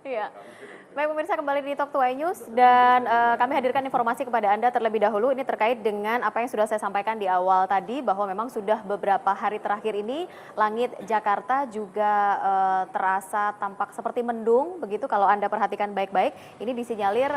Iya. Baik pemirsa, kembali di Talk to iNews dan kami hadirkan informasi kepada Anda terlebih dahulu ini terkait dengan apa yang sudah saya sampaikan di awal tadi bahwa memang sudah beberapa hari terakhir ini langit Jakarta juga terasa tampak seperti mendung begitu kalau Anda perhatikan baik-baik. Ini disinyalir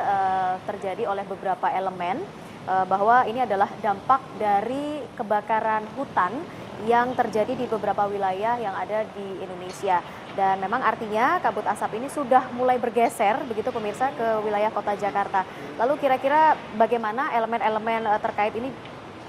terjadi oleh beberapa elemen bahwa ini adalah dampak dari kebakaran hutan yang terjadi di beberapa wilayah yang ada di Indonesia. Dan memang artinya kabut asap ini sudah mulai bergeser begitu pemirsa ke wilayah kota Jakarta. Lalu kira-kira bagaimana elemen-elemen terkait ini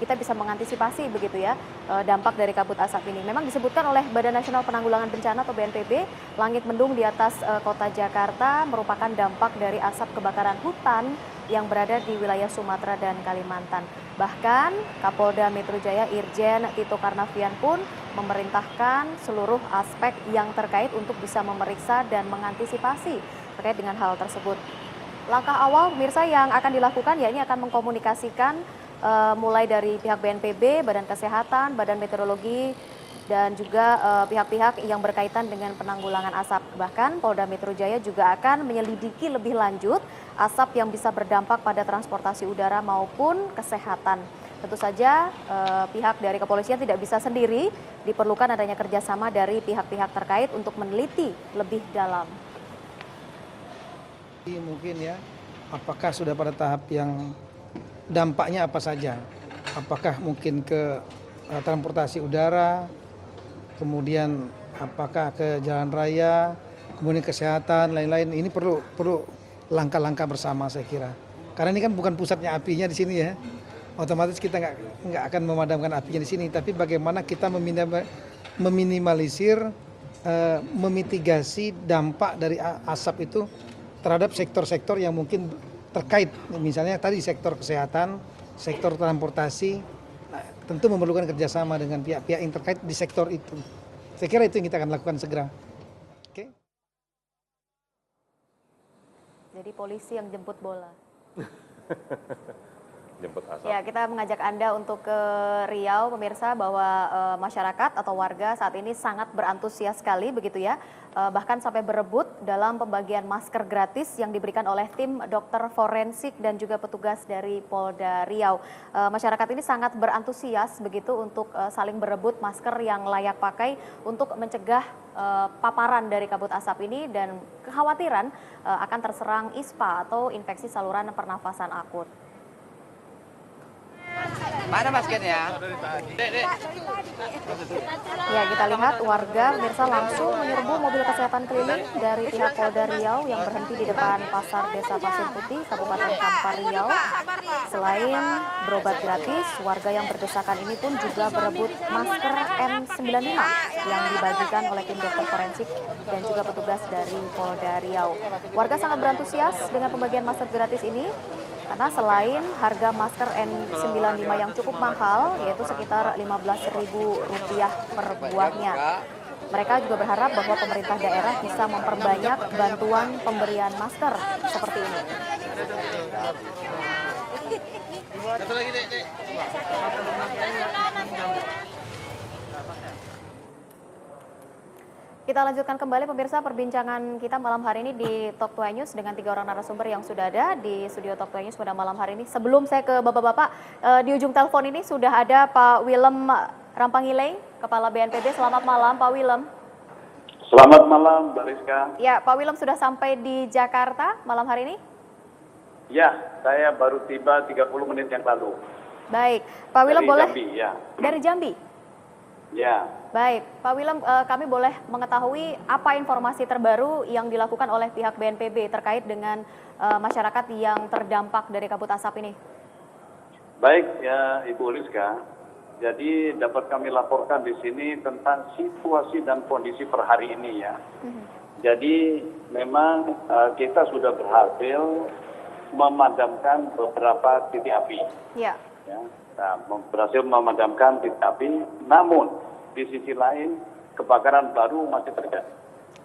kita bisa mengantisipasi begitu ya dampak dari kabut asap ini. Memang disebutkan oleh Badan Nasional Penanggulangan Bencana atau BNPB, langit mendung di atas kota Jakarta merupakan dampak dari asap kebakaran hutan yang berada di wilayah Sumatera dan Kalimantan. Bahkan Kapolda Metro Jaya Irjen Tito Karnavian pun memerintahkan seluruh aspek yang terkait untuk bisa memeriksa dan mengantisipasi terkait dengan hal tersebut. Langkah awal pemirsa yang akan dilakukan ya ini akan mengkomunikasikan mulai dari pihak BNPB, Badan Kesehatan, Badan Meteorologi, dan juga pihak-pihak yang berkaitan dengan penanggulangan asap. Bahkan Polda Metro Jaya juga akan menyelidiki lebih lanjut asap yang bisa berdampak pada transportasi udara maupun kesehatan. Tentu saja pihak dari kepolisian tidak bisa sendiri, diperlukan adanya kerjasama dari pihak-pihak terkait untuk meneliti lebih dalam. Mungkin ya, apakah sudah pada tahap yang dampaknya apa saja? Apakah mungkin ke transportasi udara, kemudian apakah ke jalan raya, kemudian kesehatan, lain-lain. Ini perlu langkah-langkah bersama saya kira. Karena ini kan bukan pusatnya apinya di sini ya. Otomatis kita nggak akan memadamkan apinya di sini, tapi bagaimana kita meminimalisir, memitigasi dampak dari asap itu terhadap sektor-sektor yang mungkin terkait, misalnya tadi sektor kesehatan, sektor transportasi, tentu memerlukan kerjasama dengan pihak-pihak yang terkait di sektor itu. Saya kira itu yang kita akan lakukan segera. Oke. Jadi polisi yang jemput bola. Jemput asap. Ya, kita mengajak Anda untuk ke Riau, pemirsa, bahwa masyarakat atau warga saat ini sangat berantusias sekali, begitu ya. Bahkan sampai berebut dalam pembagian masker gratis yang diberikan oleh tim dokter forensik dan juga petugas dari Polda Riau. Masyarakat ini sangat berantusias, begitu, untuk saling berebut masker yang layak pakai untuk mencegah paparan dari kabut asap ini dan kekhawatiran akan terserang ISPA atau infeksi saluran pernafasan akut. Mana maskernya? Ya, kita lihat warga pemirsa langsung menyerbu mobil kesehatan keliling dari pihak Polda Riau yang berhenti di depan Pasar Desa Pasir Putih, Kabupaten Kampar Riau. Selain berobat gratis, warga yang berdesakan ini pun juga berebut masker N95 yang dibagikan oleh tim dokter forensik dan juga petugas dari Polda Riau. Warga sangat berantusias dengan pembagian masker gratis ini, karena selain harga masker N95 yang cukup mahal, yaitu sekitar Rp15.000 per buahnya, mereka juga berharap bahwa pemerintah daerah bisa memperbanyak bantuan pemberian masker seperti ini. Kita lanjutkan kembali pemirsa perbincangan kita malam hari ini di Talk to iNews dengan 3 orang narasumber yang sudah ada di studio Talk to iNews pada malam hari ini. Sebelum saya ke Bapak-Bapak, di ujung telepon ini sudah ada Pak Willem Rampangileng, Kepala BNPB. Selamat malam Pak Willem. Selamat malam Mbak Rizka. Ya, Pak Willem sudah sampai di Jakarta malam hari ini? Ya, saya baru tiba 30 menit yang lalu. Baik, Pak Willem boleh? Jambi, ya. Dari Jambi? Ya. Baik, Pak Willem, kami boleh mengetahui apa informasi terbaru yang dilakukan oleh pihak BNPB terkait dengan masyarakat yang terdampak dari kabut asap ini? Baik ya Ibu Rizka, jadi dapat kami laporkan di sini tentang situasi dan kondisi per hari ini ya. Jadi memang kita sudah berhasil memadamkan beberapa titik api. Ya. Ya, berhasil memadamkan titik api, namun di sisi lain kebakaran baru masih terjadi.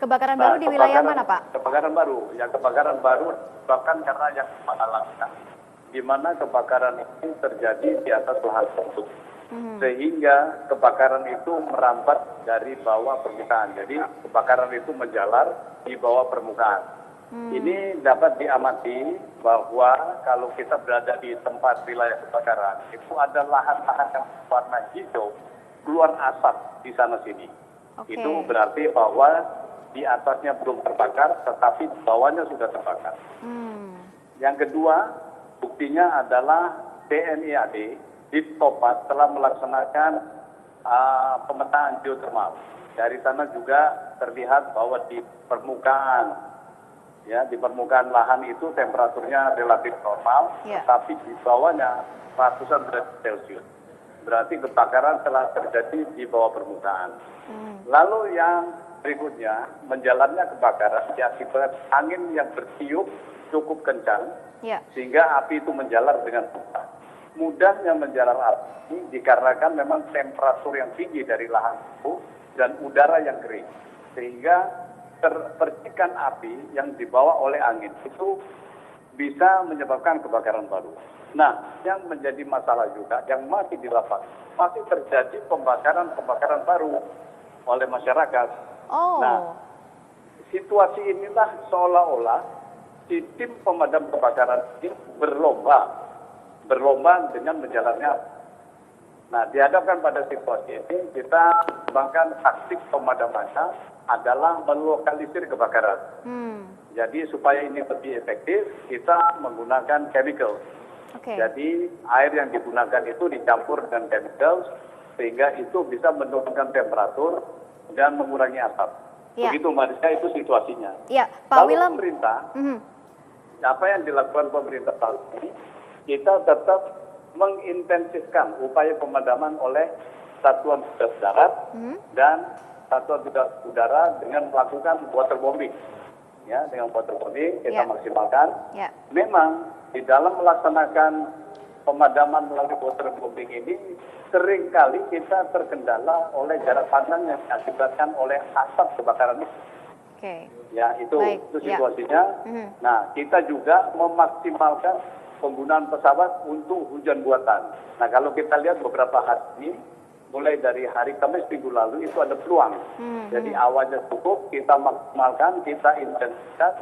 Kebakaran baru di wilayah mana, Pak? Kebakaran baru, ya kebakaran baru bahkan karena yang mengalami di mana kebakaran ini terjadi di atas lahan tersebut. Sehingga kebakaran itu merambat dari bawah permukaan. Jadi kebakaran itu menjalar di bawah permukaan. Ini dapat diamati bahwa kalau kita berada di tempat wilayah kebakaran, itu ada lahan-lahan yang warna hijau, keluar asap di sana sini. Oke. Itu berarti bahwa di atasnya belum terbakar, tetapi di bawahnya sudah terbakar. Yang kedua, buktinya adalah TNI AD di Topat telah melaksanakan pemetaan geotermal. Dari sana juga terlihat bahwa di permukaan, ya di permukaan lahan itu temperaturnya relatif normal, tetapi di bawahnya ratusan derajat Celcius. Berarti kebakaran telah terjadi di bawah permukaan. Lalu yang berikutnya, menjalarnya kebakaran diakibatkan angin yang bertiup cukup kencang, sehingga api itu menjalar dengan cepat. Mudahnya menjalar api dikarenakan memang temperatur yang tinggi dari lahan itu dan udara yang kering, sehingga percikan api yang dibawa oleh angin itu bisa menyebabkan kebakaran baru. Nah, yang menjadi masalah juga yang masih di lapangan, masih terjadi pembakaran baru oleh masyarakat. Nah, situasi inilah seolah-olah si tim pemadam kebakaran ini berlomba dengan menjalannya. Nah, dihadapkan pada situasi ini, kita kembangkan taktik pemadamannya adalah melokalisir kebakaran. Jadi supaya ini lebih efektif, kita menggunakan chemical. Jadi air yang digunakan itu dicampur dengan chemical, sehingga itu bisa menurunkan temperatur dan mengurangi asap. Begitu Mbak Rizka, itu situasinya. Pak Lalu Willem, pemerintah, apa yang dilakukan pemerintah saat ini, kita tetap mengintensifkan upaya pemadaman oleh satuan tugas darat dan satuan tugas udara dengan melakukan waterbombing. Ya, dengan waterbombing kita maksimalkan. Memang di dalam melaksanakan pemadaman melalui waterbombing ini seringkali kita terkendala oleh jarak pandang yang diakibatkan oleh asap kebakaran itu. Ya, itu situasinya. Nah, kita juga memaksimalkan penggunaan pesawat untuk hujan buatan. Nah, kalau kita lihat beberapa hari ini, mulai dari hari Kamis minggu lalu itu ada peluang. Jadi awalnya cukup, kita maksimalkan, kita intensifkan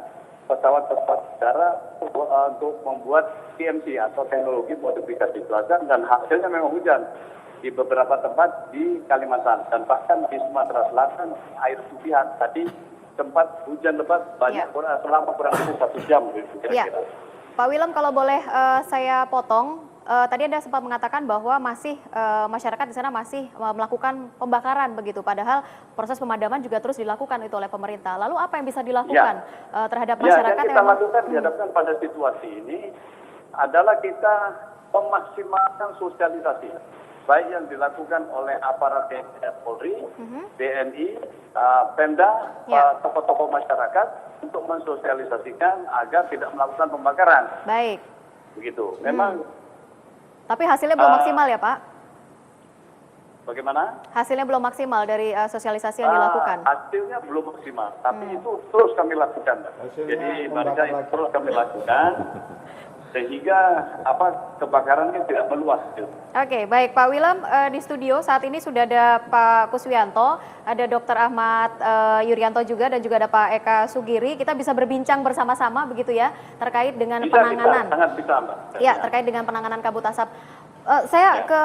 pesawat-pesawat udara untuk membuat TMC atau teknologi modifikasi cuaca, dan hasilnya memang hujan di beberapa tempat di Kalimantan dan bahkan di Sumatera Selatan air sucian tadi sempat hujan lebat banyak selama kurang lebih 1 jam gitu, kira-kira. Pak Willem, kalau boleh saya potong, tadi Anda sempat mengatakan bahwa masih masyarakat di sana masih melakukan pembakaran begitu, padahal proses pemadaman juga terus dilakukan itu oleh pemerintah. Lalu apa yang bisa dilakukan terhadap masyarakat yang kita lakukan dihadapkan pada situasi ini adalah kita memaksimalkan sosialisasi, baik yang dilakukan oleh aparat TNI Polri, TNI, Pemda, tokoh-tokoh masyarakat untuk mensosialisasikan agar tidak melakukan pembakaran. Baik. Begitu. Memang. Tapi hasilnya belum maksimal ya, Pak? Bagaimana? Hasilnya belum maksimal dari sosialisasi yang dilakukan? Hasilnya belum maksimal, tapi itu terus kami lakukan. Jadi Marisa, itu terus kami lakukan sehingga kebakaran ini tidak meluas. Oke, baik Pak Willem, di studio saat ini sudah ada Pak Kuswianto, ada Dr. Ahmad Yuryanto juga, dan juga ada Pak Eka Sugiri. Kita bisa berbincang bersama-sama begitu ya terkait dengan penanganan. Sangat bisa, Mbak. Ya, terkait dengan penanganan kabut asap. Saya ke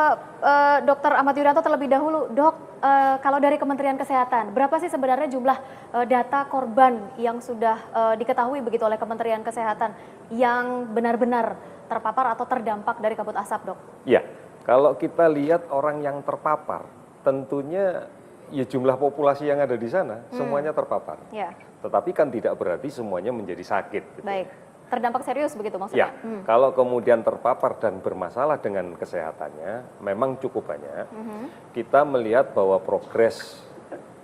Dr. Ahmad Yuryanto terlebih dahulu. Dok, kalau dari Kementerian Kesehatan, berapa sih sebenarnya jumlah data korban yang sudah diketahui begitu oleh Kementerian Kesehatan yang benar-benar terpapar atau terdampak dari kabut asap, Dok? Ya, kalau kita lihat orang yang terpapar, tentunya ya jumlah populasi yang ada di sana semuanya terpapar. Tetapi kan tidak berarti semuanya menjadi sakit. Gitu. Baik. Terdampak serius begitu maksudnya? Ya, kalau kemudian terpapar dan bermasalah dengan kesehatannya, memang cukup banyak. Kita melihat bahwa progres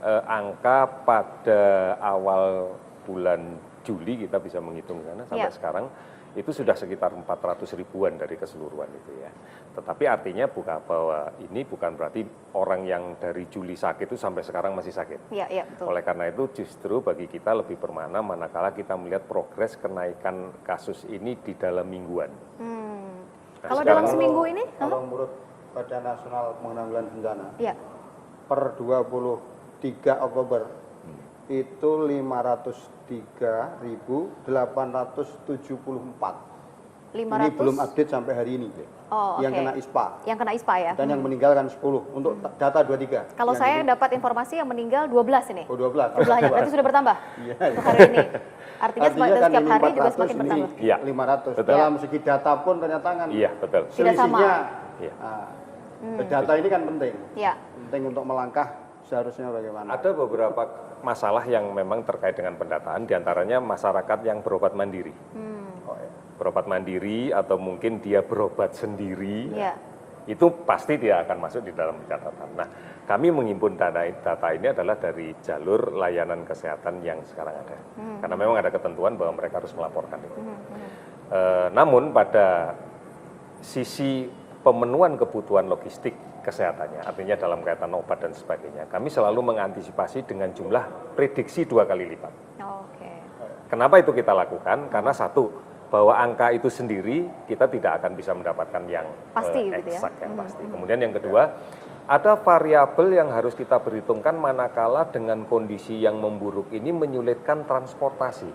angka pada awal bulan Juli kita bisa menghitung sana sampai sekarang itu sudah sekitar 400 ribuan dari keseluruhan itu ya. Tetapi artinya bahwa ini bukan berarti orang yang dari Juli sakit itu sampai sekarang masih sakit. Iya, betul. Oleh karena itu justru bagi kita lebih bermakna manakala kita melihat progres kenaikan kasus ini di dalam mingguan. Kalau sekarang- dalam seminggu ini? Kalau menurut Badan Nasional Penanggulangan Bencana, Ya. per 23 Oktober itu 503.874. Ini 500. belum update sampai hari ini. Oh, Yang oke. kena ISPA. Yang kena ISPA ya. Dan yang meninggal kan 10 untuk data 23. Kalau saya dapat informasi yang meninggal 12 ini. Oh 12. Jumlahnya berarti sudah bertambah Iya, untuk hari ini. Artinya setiap ini hari juga 400, semakin ini bertambah. Iya. 500. Betul. Dalam segi data pun ternyata kan Iya, betul. Tidak sama. selisihnya. Iya. Data ini kan penting. Ya. Penting untuk melangkah seharusnya bagaimana. Ada beberapa masalah yang memang terkait dengan pendataan, diantaranya masyarakat yang berobat mandiri. Oh, iya. Berobat mandiri atau mungkin dia berobat sendiri, Ya. itu pasti dia akan masuk di dalam catatan. Nah, kami menghimpun data ini adalah dari jalur layanan kesehatan yang sekarang ada. Karena memang ada ketentuan bahwa mereka harus melaporkan itu. Namun pada sisi pemenuhan kebutuhan logistik kesehatannya, artinya dalam kaitan obat dan sebagainya, kami selalu mengantisipasi dengan jumlah prediksi 2 kali lipat. Oke. Kenapa itu kita lakukan? Karena satu, bahwa angka itu sendiri kita tidak akan bisa mendapatkan yang Pasti gitu ya. eksak, yang pasti. Kemudian yang kedua, ada variabel yang harus kita perhitungkan manakala dengan kondisi yang memburuk ini menyulitkan transportasi.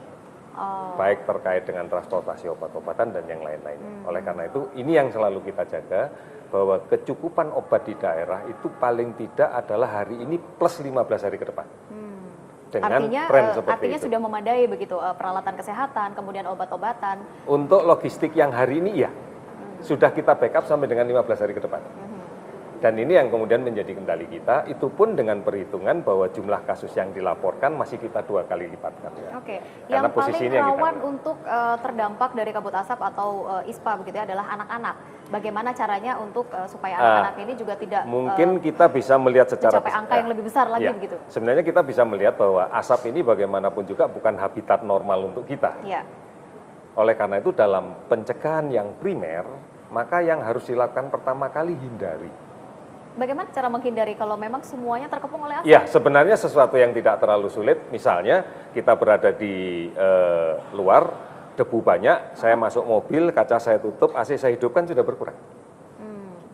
Oh. Baik terkait dengan transportasi obat-obatan dan yang lain-lainnya. Oleh karena itu, ini yang selalu kita jaga, bahwa kecukupan obat di daerah itu paling tidak adalah hari ini plus 15 hari ke depan. Dengan tren seperti Artinya itu. sudah memadai begitu peralatan kesehatan, kemudian obat-obatan. Untuk logistik yang hari ini, iya. Sudah kita backup sampai dengan 15 hari ke depan. Dan ini yang kemudian menjadi kendali kita, itu pun dengan perhitungan bahwa jumlah kasus yang dilaporkan masih kita 2 kali lipatkan. Oke. Karena Yang paling posisinya yang kita rawan ambil. untuk terdampak dari kabut asap atau ISPA begitu ya adalah anak-anak. Bagaimana caranya untuk supaya anak-anak ini juga tidak Mungkin kita bisa melihat secara mencapai angka yang lebih besar lagi ya, begitu. Sebenarnya kita bisa melihat bahwa asap ini bagaimanapun juga bukan habitat normal untuk kita. Ya. Oleh karena itu dalam pencegahan yang primer, maka yang harus dilakukan pertama kali hindari. Bagaimana cara menghindari kalau memang semuanya terkepung oleh asap? Ya, sebenarnya sesuatu yang tidak terlalu sulit. Misalnya kita berada di luar, debu banyak, saya masuk mobil, kaca saya tutup, AC saya hidupkan, sudah berkurang.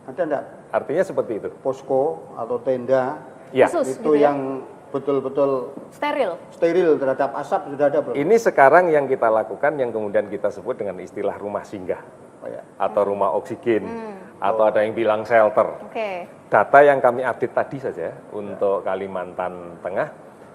Ada enggak Artinya seperti itu. posko atau tenda Ya, Khusus itu gitu ya? yang betul-betul Steril. steril terhadap asap sudah ada belum? ini sekarang yang kita lakukan yang kemudian kita sebut dengan istilah rumah singgah Oh, ya. atau rumah oksigen atau ada yang bilang shelter. Oke. Data yang kami update tadi saja untuk Kalimantan Tengah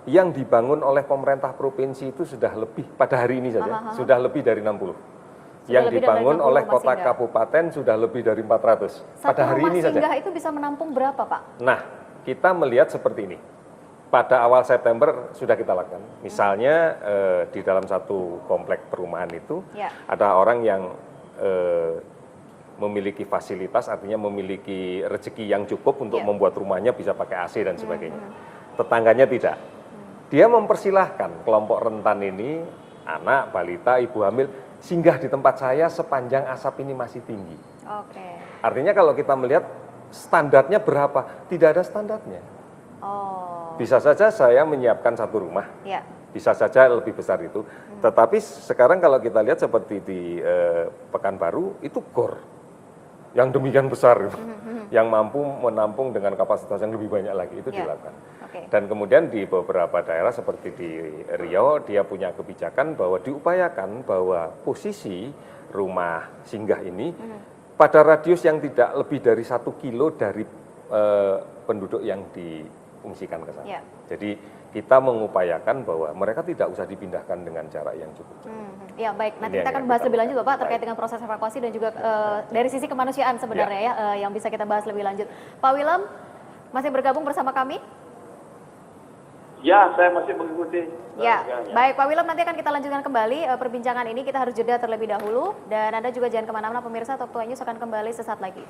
yang dibangun oleh pemerintah provinsi itu sudah lebih pada hari ini saja sudah lebih dari 60. Yang lebih dari dibangun 60 oleh rumah kota singgah. kabupaten sudah lebih dari 400 Satu pada hari rumah ini saja. singgah itu bisa menampung berapa, Pak? Nah, kita melihat seperti ini. Pada awal September sudah kita lakukan. Misalnya di dalam satu komplek perumahan itu Ya. ada orang yang memiliki fasilitas, artinya memiliki rezeki yang cukup untuk Ya. membuat rumahnya bisa pakai AC dan sebagainya. Tetangganya tidak. Dia mempersilahkan kelompok rentan ini, anak, balita, ibu hamil, singgah di tempat saya sepanjang asap ini masih tinggi. Oke. Artinya kalau kita melihat standarnya berapa, tidak ada standarnya. Oh. Bisa saja saya menyiapkan satu rumah, Ya. bisa saja lebih besar itu. Tetapi sekarang kalau kita lihat seperti di Pekanbaru, itu gor yang demikian besar, yang mampu menampung dengan kapasitas yang lebih banyak lagi, itu Ya. dilakukan. Oke. Dan kemudian di beberapa daerah seperti di Riau, dia punya kebijakan bahwa diupayakan bahwa posisi rumah singgah ini pada radius yang tidak lebih dari 1 kilo dari penduduk yang diungsikan ke sana. Ya. Jadi kita mengupayakan bahwa mereka tidak usah dipindahkan dengan jarak yang cukup jauh. Ya baik, nanti Ini kita yang akan kita bahas lebih lanjut lakukan. Bapak terkait Baik. dengan proses evakuasi dan juga dari sisi kemanusiaan sebenarnya ya yang bisa kita bahas lebih lanjut. Pak Wilam masih bergabung bersama kami? Ya, saya masih mengikuti. Ya, baik Pak Wilam, nanti akan kita lanjutkan kembali perbincangan ini. Kita harus jeda terlebih dahulu dan Anda juga jangan kemana-mana pemirsa, Talk to News akan kembali sesaat lagi.